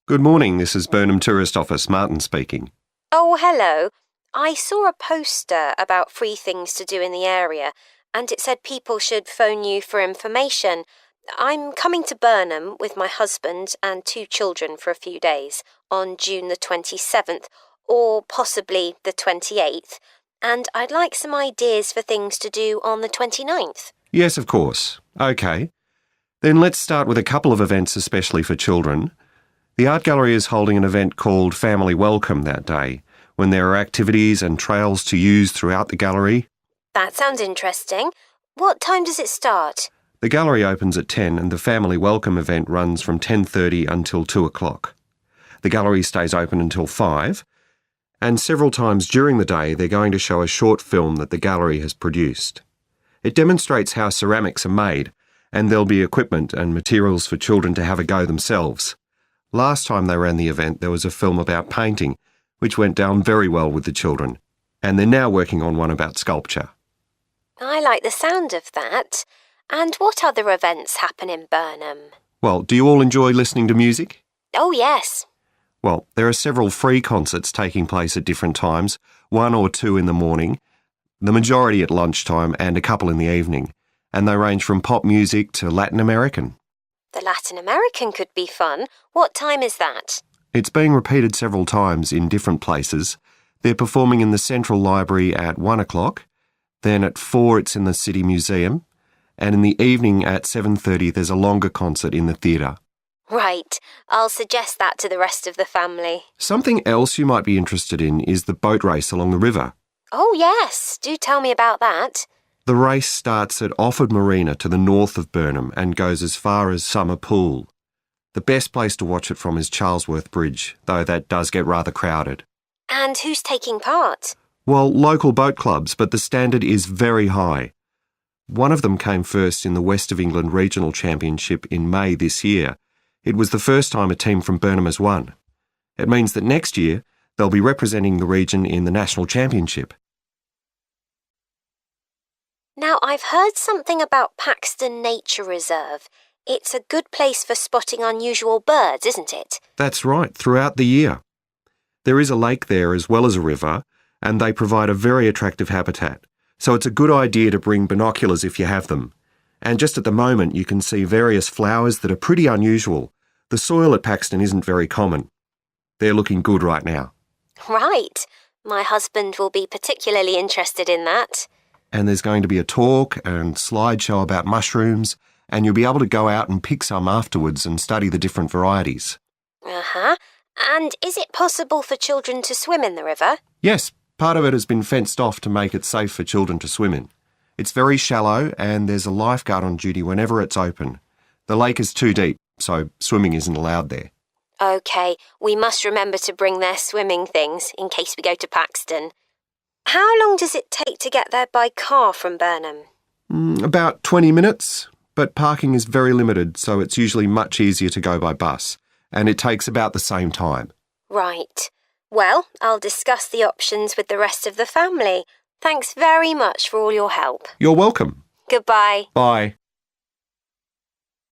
Good morning, this is Burnham Tourist Office, Martin speaking. Oh, hello. I saw a poster about free things to do in the area, and it said people should phone you for information. I'm coming to Burnham with my husband and 2 children for a few days on June the 27th, or possibly the 28th, and I'd like some ideas for things to do on the 29th. Yes, of course. OK. Then let's start with a couple of events especially for children. The art gallery is holding an event called Family Welcome that day, when there are activities and trails to use throughout the gallery. That sounds interesting. What time does it start? The gallery opens at 10 and the Family Welcome event runs from 10:30 until 2 o'clock. The gallery stays open until 5, and several times during the day they're going to show a short film that the gallery has produced. It demonstrates how ceramics are made, and there'll be equipment and materials for children to have a go themselves. Last time they ran the event, there was a film about painting, which went down very well with the children, and they're now working on one about sculpture. I like the sound of that. And what other events happen in Burnham? Well, do you all enjoy listening to music? Oh, yes. Well, there are several free concerts taking place at different times, 1 or 2 in the morning, the majority at lunchtime and a couple in the evening, and they range from pop music to Latin American. The Latin American could be fun. What time is that? It's being repeated several times in different places. They're performing in the Central Library at 1 o'clock, then at 4 it's in the City Museum, and in the evening at 7:30 there's a longer concert in the theatre. Right. I'll suggest that to the rest of the family. Something else you might be interested in is the boat race along the river. Oh, yes. Do tell me about that. The race starts at Offord Marina to the north of Burnham and goes as far as Summer Pool. The best place to watch it from is Charlesworth Bridge, though that does get rather crowded. And who's taking part? Well, local boat clubs, but the standard is very high. One of them came first in the West of England Regional Championship in May this year. It was the first time a team from Burnham has won. It means that next year they'll be representing the region in the National Championship. Now, I've heard something about Paxton Nature Reserve. It's a good place for spotting unusual birds, isn't it? That's right, throughout the year. There is a lake there as well as a river, and they provide a very attractive habitat. So it's a good idea to bring binoculars if you have them. And just at the moment you can see various flowers that are pretty unusual. The soil at Paxton isn't very common. They're looking good right now. Right. My husband will be particularly interested in that. And there's going to be a talk and slideshow about mushrooms, and you'll be able to go out and pick some afterwards and study the different varieties. Uh-huh. And is it possible for children to swim in the river? Yes, part of it has been fenced off to make it safe for children to swim in. It's very shallow and there's a lifeguard on duty whenever it's open. The lake is too deep, so swimming isn't allowed there. OK, we must remember to bring their swimming things in case we go to Paxton. How long does it take to get there by car from Burnham? About 20 minutes, but parking is very limited, so it's usually much easier to go by bus, and it takes about the same time. Right. Well, I'll discuss the options with the rest of the family. Thanks very much for all your help. You're welcome. Goodbye. Bye.